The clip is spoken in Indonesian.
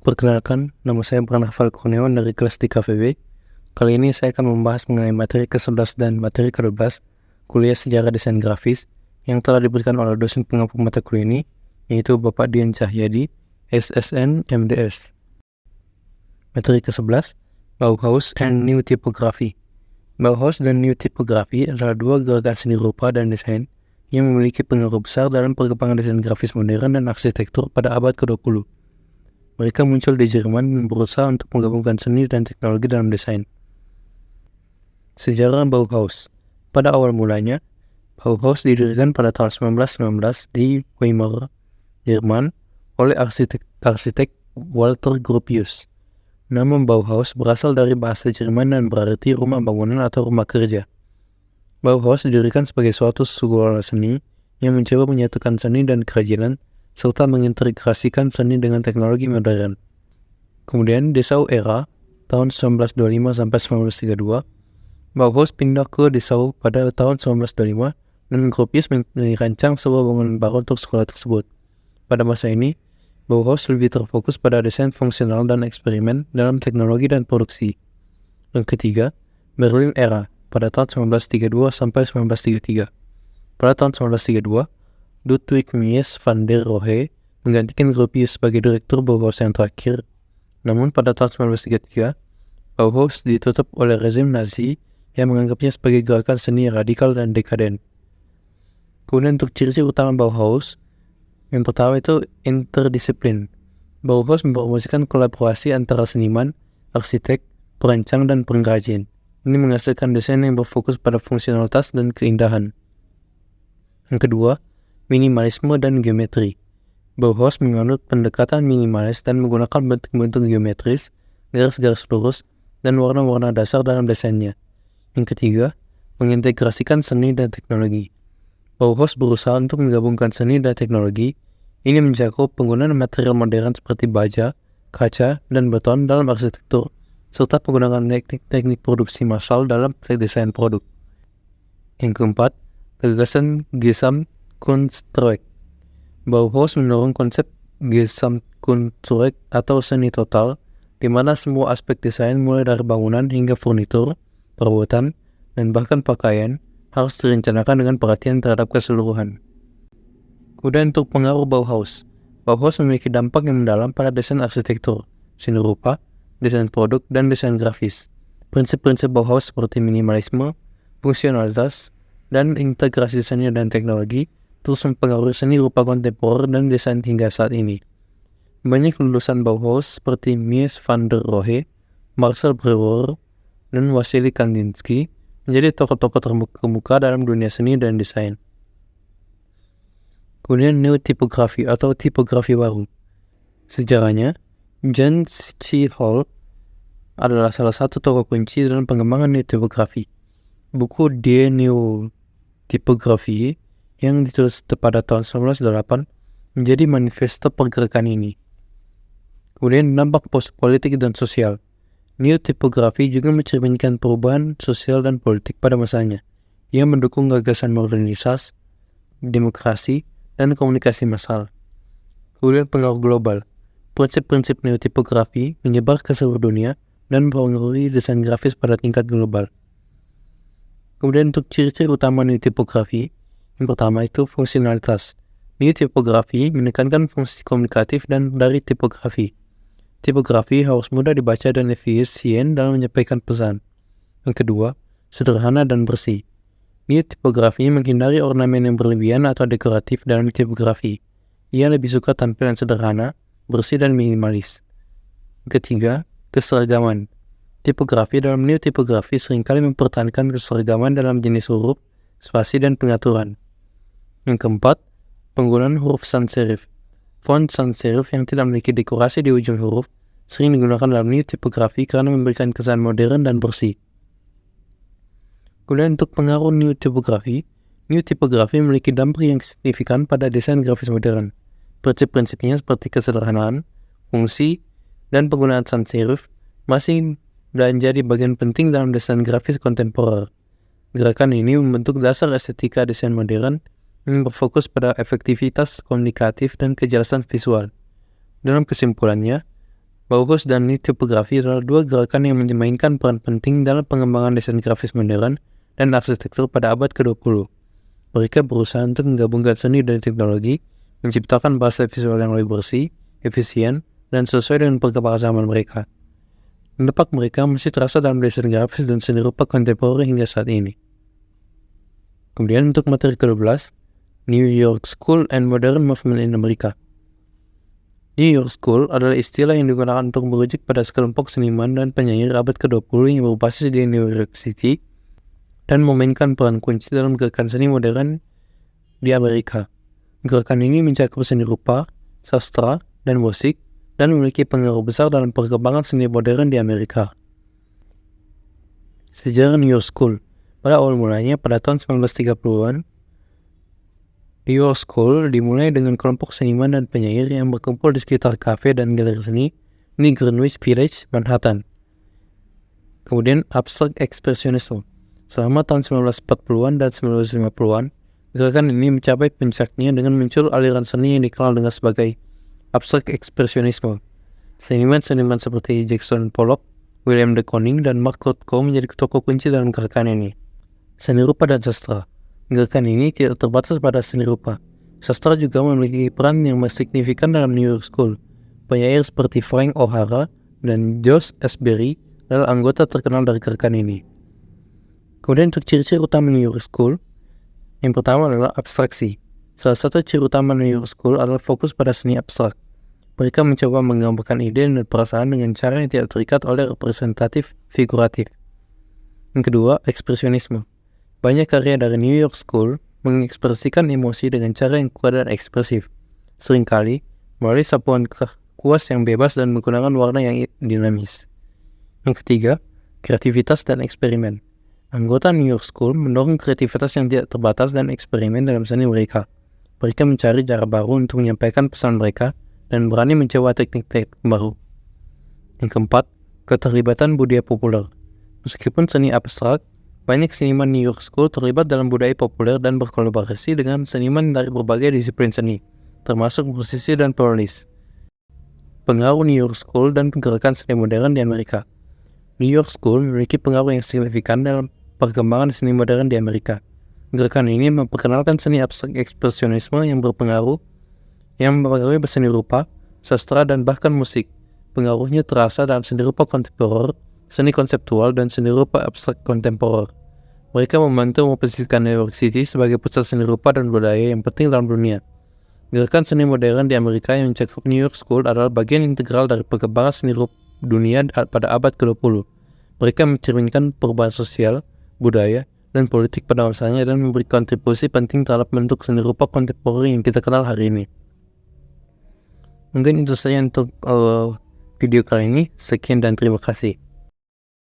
Perkenalkan, nama saya Pranafal Kurniawan dari kelas di KVB. Kali ini saya akan membahas mengenai materi ke-11 dan materi ke-12 kuliah sejarah desain grafis yang telah diberikan oleh dosen pengampu mata kuliah ini, yaitu Bapak Dian Cahyadi, SSN MDS. Materi ke-11, Bauhaus and New Typography. Bauhaus dan New Typography adalah dua gerakan seni rupa dan desain yang memiliki pengaruh besar dalam perkembangan desain grafis modern dan arsitektur pada abad ke-20. Mereka muncul di Jerman dan berusaha untuk menggabungkan seni dan teknologi dalam desain. Sejarah Bauhaus. Pada awal mulanya, Bauhaus didirikan pada tahun 1919 di Weimar, Jerman, oleh arsitek Walter Gropius. Nama Bauhaus berasal dari bahasa Jerman dan berarti rumah bangunan atau rumah kerja. Bauhaus didirikan sebagai suatu sekolah seni yang mencoba menyatukan seni dan kerajinan serta mengintegrasikan seni dengan teknologi modern. Kemudian Dessau era tahun 1925 sampai 1932, Bauhaus pindah ke Dessau pada tahun 1925 dan Gropius merancang sebuah bangunan baru untuk sekolah tersebut. Pada masa ini, Bauhaus lebih terfokus pada desain fungsional dan eksperimen dalam teknologi dan produksi. Yang ketiga, Berlin era pada tahun 1932 sampai 1933. Pada tahun 1932, Ludwig Mies van der Rohe menggantikan Gropius sebagai direktur Bauhaus yang terakhir. Namun pada tahun 1933, Bauhaus ditutup oleh rezim Nazi yang menganggapnya sebagai gerakan seni radikal dan dekaden. Kemudian untuk ciri-ciri utama Bauhaus, yang pertama itu interdisiplin. Bauhaus mempromosikan kolaborasi antara seniman, arsitek, perancang, dan pengrajin. Ini menghasilkan desain yang berfokus pada fungsionalitas dan keindahan. Yang kedua, minimalisme dan geometri. Bauhaus menganut pendekatan minimalis dan menggunakan bentuk-bentuk geometris, garis-garis lurus, dan warna-warna dasar dalam desainnya. Yang ketiga, mengintegrasikan seni dan teknologi. Bauhaus berusaha untuk menggabungkan seni dan teknologi. Ini mencakup penggunaan material modern seperti baja, kaca, dan beton dalam arsitektur, serta penggunaan teknik produksi massal dalam desain produk. Yang keempat, gagasan Gesamtkunstwerk. Bauhaus mendorong konsep Gesamtkunstwerk atau seni total, di mana semua aspek desain mulai dari bangunan hingga furnitur, perabotan, dan bahkan pakaian harus direncanakan dengan perhatian terhadap keseluruhan. Kemudian untuk pengaruh Bauhaus. Bauhaus memiliki dampak yang mendalam pada desain arsitektur, seni rupa, desain produk, dan desain grafis. Prinsip-prinsip Bauhaus seperti minimalisme, fungsionalitas, dan integrasi seni dan teknologi terus mempengaruhi seni rupa kontemporer dan desain hingga saat ini. Banyak lulusan Bauhaus seperti Mies van der Rohe, Marcel Breuer, dan Wassily Kandinsky menjadi tokoh-tokoh terkemuka dalam dunia seni dan desain. Kemudian New Typography atau tipografi baru. Sejarahnya, John C. Hall adalah salah satu tokoh kunci dalam pengembangan New Typography. Buku Die New Typography yang ditulis pada tahun 1908 menjadi manifesto pergerakan ini. Kemudian dampak politik dan sosial. New Typography juga mencerminkan perubahan sosial dan politik pada masanya, yang mendukung gagasan modernisasi, demokrasi, dan komunikasi massal. Kemudian pengaruh global. Prinsip-prinsip New Typography menyebar ke seluruh dunia dan mempengaruhi desain grafis pada tingkat global. Kemudian untuk ciri-ciri utama New Typography, yang pertama itu fungsionalitas. New Typography menekankan fungsi komunikatif dan dari tipografi. Tipografi harus mudah dibaca dan efisien dalam menyampaikan pesan. Yang kedua, sederhana dan bersih. New Typography menghindari ornamen yang berlebihan atau dekoratif dalam tipografi. Ia lebih suka tampilan sederhana, bersih, dan minimalis. Yang ketiga, keseragaman. Tipografi dalam New Typography seringkali mempertahankan keseragaman dalam jenis huruf, spasi, dan pengaturan. Yang keempat, penggunaan huruf sans serif. Font sans serif yang tidak memiliki dekorasi di ujung huruf sering digunakan dalam New Typography karena memberikan kesan modern dan bersih. Kemudian untuk pengaruh New Typography memiliki dampak yang signifikan pada desain grafis modern. Prinsip-prinsipnya seperti kesederhanaan, fungsi, dan penggunaan sans serif masih menjadi bagian penting dalam desain grafis kontemporer. Gerakan ini membentuk dasar estetika desain modern yang berfokus pada efektivitas komunikatif dan kejelasan visual. Dalam kesimpulannya, Bauhaus dan tipografi adalah dua gerakan yang memainkan peran penting dalam pengembangan desain grafis modern dan arsitektur pada abad ke-20. Mereka berusaha untuk menggabungkan seni dan teknologi, menciptakan bahasa visual yang lebih bersih, efisien, dan sesuai dengan perkembangan zaman mereka. Dampak mereka masih terasa dalam desain grafis dan seni rupa kontemporer hingga saat ini. Kemudian untuk materi ke-12, New York School and Modern Movement in America. New York School adalah istilah yang digunakan untuk merujuk pada sekelompok seniman dan penyair abad ke-20 yang berbasis di New York City dan memainkan peran kunci dalam gerakan seni modern di Amerika. Gerakan ini mencakup seni rupa, sastra, dan musik, dan memiliki pengaruh besar dalam perkembangan seni modern di Amerika. Sejarah New York School. Pada awal mulanya pada tahun 1930-an, New York School dimulai dengan kelompok seniman dan penyair yang berkumpul di sekitar kafe dan galeri seni di Greenwich Village, Manhattan. Kemudian Abstract Expressionism. Selama tahun 1940-an dan 1950-an, gerakan ini mencapai puncaknya dengan muncul aliran seni yang dikenal dengan sebagai Abstract Expressionism. Seniman-seniman seperti Jackson Pollock, William de Kooning, dan Mark Rothko menjadi tokoh kunci dalam gerakan ini. Seni rupa dan sastra. Gerakan ini tidak terbatas pada seni rupa. Sastra juga memiliki peran yang signifikan dalam New York School. Penyair seperti Frank O'Hara dan Josh Asbury adalah anggota terkenal dari gerakan ini. Kemudian untuk ciri-ciri utama New York School, yang pertama adalah abstraksi. Salah satu ciri utama New York School adalah fokus pada seni abstrak. Mereka mencoba menggambarkan ide dan perasaan dengan cara yang tidak terikat oleh representatif figuratif. Yang kedua, ekspresionisme. Banyak karya dari New York School mengekspresikan emosi dengan cara yang kuat dan ekspresif. Seringkali melalui sapuan kuas yang bebas dan menggunakan warna yang dinamis. Yang ketiga, kreativitas dan eksperimen. Anggota New York School mendorong kreativitas yang tidak terbatas dan eksperimen dalam seni mereka. Mereka mencari cara baru untuk menyampaikan pesan mereka dan berani mencoba teknik-teknik baru. Yang keempat, keterlibatan budaya populer. Meskipun seni abstrak, banyak seniman New York School terlibat dalam budaya populer dan berkolaborasi dengan seniman dari berbagai disiplin seni, termasuk musisi dan penulis. Pengaruh New York School dan gerakan seni modern di Amerika. New York School memiliki pengaruh yang signifikan dalam perkembangan seni modern di Amerika. Gerakan ini memperkenalkan seni abstrak ekspresionisme yang mempengaruhi seni rupa, sastra, dan bahkan musik. Pengaruhnya terasa dalam seni rupa kontemporer, seni konseptual, dan seni rupa abstrak kontemporer. Mereka membantu memposisikan New York City sebagai pusat seni rupa dan budaya yang penting dalam dunia. Gerakan seni modern di Amerika yang mencakup New York School adalah bagian integral dari perkembangan seni rupa dunia pada abad ke-20. Mereka mencerminkan perubahan sosial, budaya, dan politik pada masanya dan memberi kontribusi penting terhadap bentuk seni rupa kontemporer yang kita kenal hari ini. Mungkin itu saja untuk video kali ini. Sekian dan terima kasih.